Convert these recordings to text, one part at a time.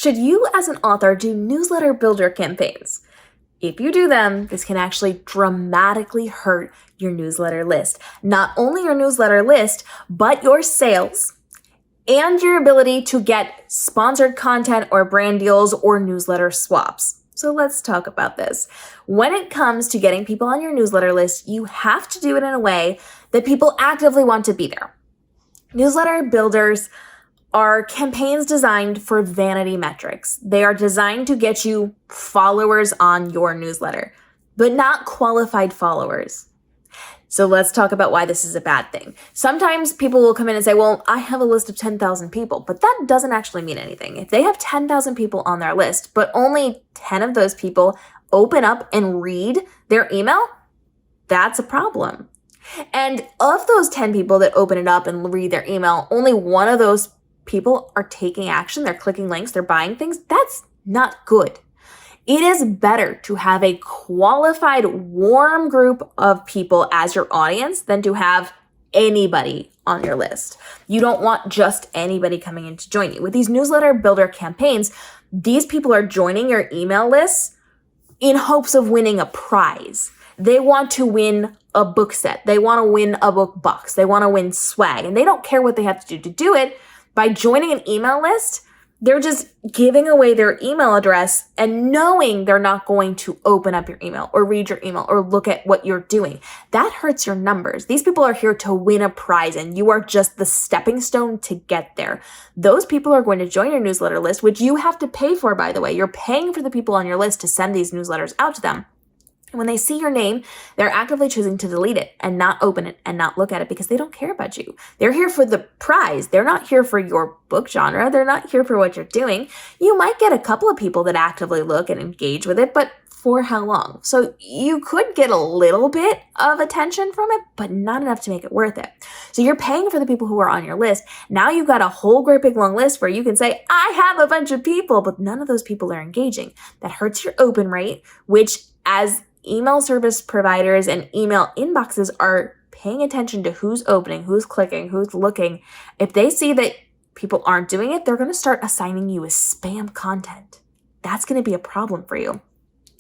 Should you as an author do newsletter builder campaigns? If you do them, this can actually dramatically hurt your newsletter list. Not only your newsletter list, but your sales and your ability to get sponsored content or brand deals or newsletter swaps. So let's talk about this. When it comes to getting people on your newsletter list, you have to do it in a way that people actively want to be there. Newsletter builders are campaigns designed for vanity metrics. They are designed to get you followers on your newsletter, but not qualified followers. So let's talk about why this is a bad thing. Sometimes people will come in and say, well, I have a list of 10,000 people, but that doesn't actually mean anything. If they have 10,000 people on their list, but only 10 of those people open up and read their email, that's a problem. And of those 10 people that open it up and read their email, only one of those people are taking action, they're clicking links, they're buying things. That's not good. It is better to have a qualified, warm group of people as your audience than to have anybody on your list. You don't want just anybody coming in to join you. With these newsletter builder campaigns, these people are joining your email list in hopes of winning a prize. They want to win a book set. They want to win a book box. They want to win swag, and they don't care what they have to do it. By joining an email list, they're just giving away their email address and knowing they're not going to open up your email or read your email or look at what you're doing. That hurts your numbers. These people are here to win a prize, and you are just the stepping stone to get there. Those people are going to join your newsletter list, which you have to pay for, by the way. You're paying for the people on your list to send these newsletters out to them. And when they see your name, they're actively choosing to delete it and not open it and not look at it because they don't care about you. They're here for the prize. They're not here for your book genre. They're not here for what you're doing. You might get a couple of people that actively look and engage with it, but for how long? So you could get a little bit of attention from it, but not enough to make it worth it. So you're paying for the people who are on your list. Now you've got a whole great big long list where you can say, I have a bunch of people, but none of those people are engaging. That hurts your open rate, which as email service providers and email inboxes are paying attention to who's opening, who's clicking, who's looking. If they see that people aren't doing it, they're going to start assigning you as spam content. That's going to be a problem for you.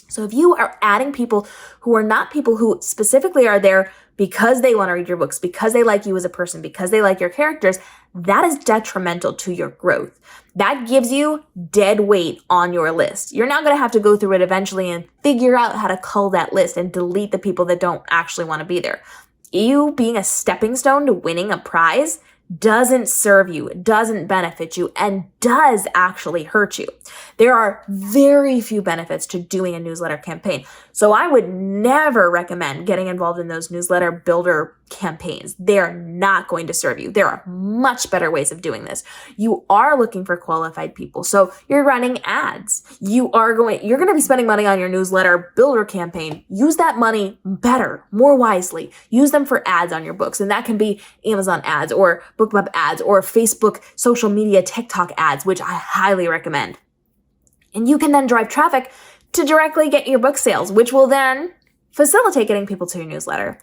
So if you are adding people who are not people who specifically are there because they want to read your books, because they like you as a person, because they like your characters, that is detrimental to your growth. That gives you dead weight on your list. You're not going to have to go through it eventually and figure out how to cull that list and delete the people that don't actually want to be there. You being a stepping stone to winning a prize doesn't serve you, doesn't benefit you, and does actually hurt you. There are very few benefits to doing a newsletter campaign. So I would never recommend getting involved in those newsletter builder campaigns. They're not going to serve you. There are much better ways of doing this. You are looking for qualified people. So you're running ads. You're going to be spending money on your newsletter builder campaign. Use that money better, more wisely. Use them for ads on your books. And that can be Amazon ads or BookBub ads or Facebook social media TikTok ads, which I highly recommend. And you can then drive traffic to directly get your book sales, which will then facilitate getting people to your newsletter.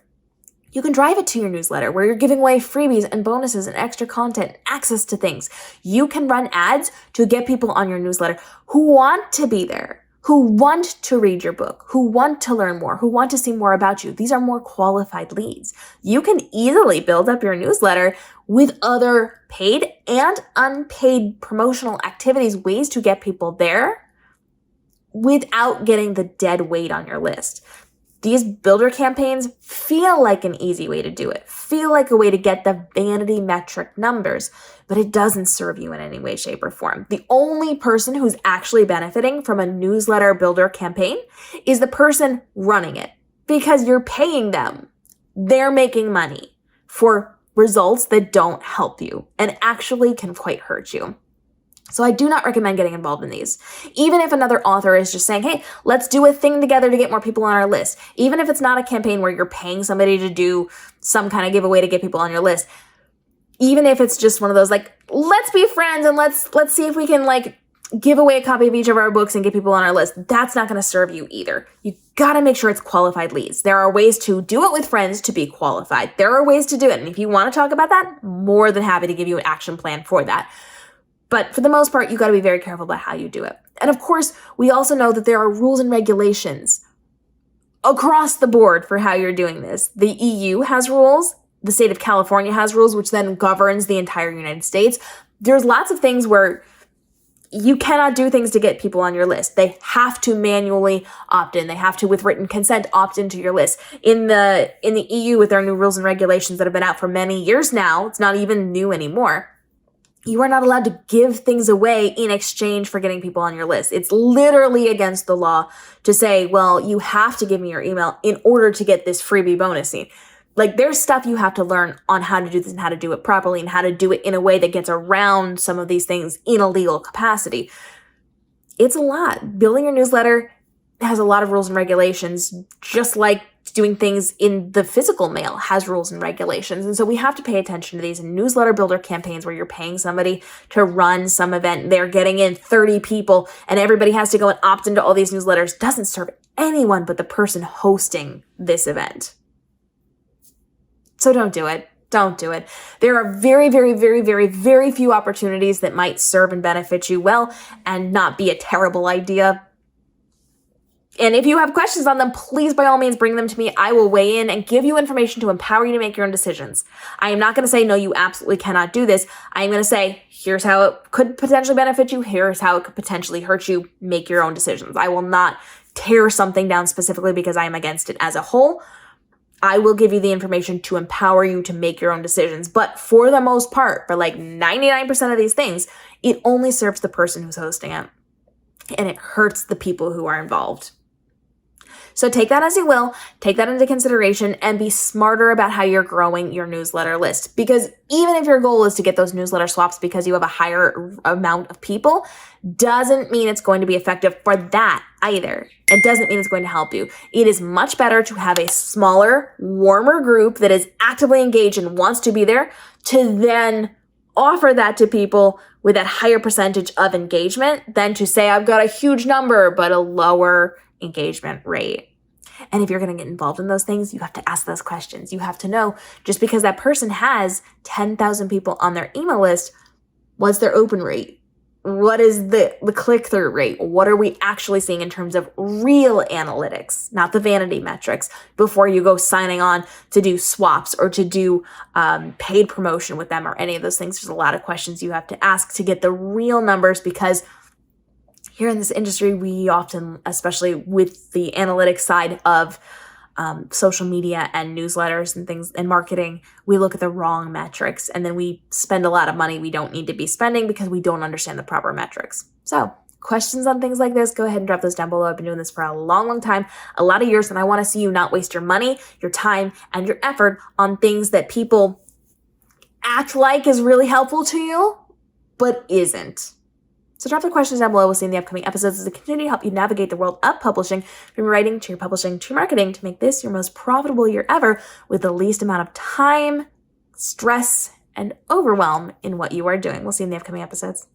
You can drive it to your newsletter where you're giving away freebies and bonuses and extra content, access to things. You can run ads to get people on your newsletter who want to be there, who want to read your book, who want to learn more, who want to see more about you. These are more qualified leads. You can easily build up your newsletter with other paid and unpaid promotional activities, ways to get people there without getting the dead weight on your list. These builder campaigns feel like an easy way to do it, feel like a way to get the vanity metric numbers, but it doesn't serve you in any way, shape, or form. The only person who's actually benefiting from a newsletter builder campaign is the person running it, because you're paying them. They're making money for results that don't help you and actually can quite hurt you. So I do not recommend getting involved in these. Even if another author is just saying, hey, let's do a thing together to get more people on our list. Even if it's not a campaign where you're paying somebody to do some kind of giveaway to get people on your list. Even if it's just one of those like, let's be friends and let's see if we can like give away a copy of each of our books and get people on our list. That's not going to serve you either. You got to make sure it's qualified leads. There are ways to do it with friends to be qualified. There are ways to do it. And if you want to talk about that, more than happy to give you an action plan for that. But for the most part, you got to be very careful about how you do it. And of course, we also know that there are rules and regulations across the board for how you're doing this. The EU has rules. The state of California has rules, which then governs the entire United States. There's lots of things where you cannot do things to get people on your list. They have to manually opt in. They have to, with written consent, opt into your list. In the EU, with their new rules and regulations that have been out for many years now, it's not even new anymore. You are not allowed to give things away in exchange for getting people on your list. It's literally against the law to say, well, you have to give me your email in order to get this freebie bonus. Like, there's stuff you have to learn on how to do this and how to do it properly and how to do it in a way that gets around some of these things in a legal capacity. It's a lot. Building your newsletter has a lot of rules and regulations, just like doing things in the physical mail has rules and regulations. And so we have to pay attention to these newsletter builder campaigns where you're paying somebody to run some event. They're getting in 30 people and everybody has to go and opt into all these newsletters. Doesn't serve anyone but the person hosting this event. So don't do it. Don't do it. There are very, very, very, very, very few opportunities that might serve and benefit you well and not be a terrible idea. And if you have questions on them, please, by all means, bring them to me. I will weigh in and give you information to empower you to make your own decisions. I am not going to say, no, you absolutely cannot do this. I am going to say, here's how it could potentially benefit you. Here's how it could potentially hurt you. Make your own decisions. I will not tear something down specifically because I am against it as a whole. I will give you the information to empower you to make your own decisions. But for the most part, for like 99% of these things, it only serves the person who's hosting it. And it hurts the people who are involved. So take that as you will, take that into consideration, and be smarter about how you're growing your newsletter list. Because even if your goal is to get those newsletter swaps because you have a higher amount of people, doesn't mean it's going to be effective for that either. It doesn't mean it's going to help you. It is much better to have a smaller, warmer group that is actively engaged and wants to be there to then offer that to people with that higher percentage of engagement than to say, I've got a huge number, but a lower engagement rate. And if you're going to get involved in those things, you have to ask those questions. You have to know, just because that person has 10,000 people on their email list, what's their open rate? What is the click-through rate? What are we actually seeing in terms of real analytics, not the vanity metrics, before you go signing on to do swaps or to do paid promotion with them or any of those things? There's a lot of questions you have to ask to get the real numbers, because here in this industry, we often, especially with the analytics side of social media and newsletters and things and marketing, we look at the wrong metrics and then we spend a lot of money we don't need to be spending because we don't understand the proper metrics. So questions on things like this, go ahead and drop those down below. I've been doing this for a long, long time, a lot of years, and I want to see you not waste your money, your time, and your effort on things that people act like is really helpful to you, but isn't. So drop the questions down below. We'll see in the upcoming episodes as I continue to help you navigate the world of publishing, from your writing to your publishing to your marketing, to make this your most profitable year ever with the least amount of time, stress, and overwhelm in what you are doing. We'll see you in the upcoming episodes.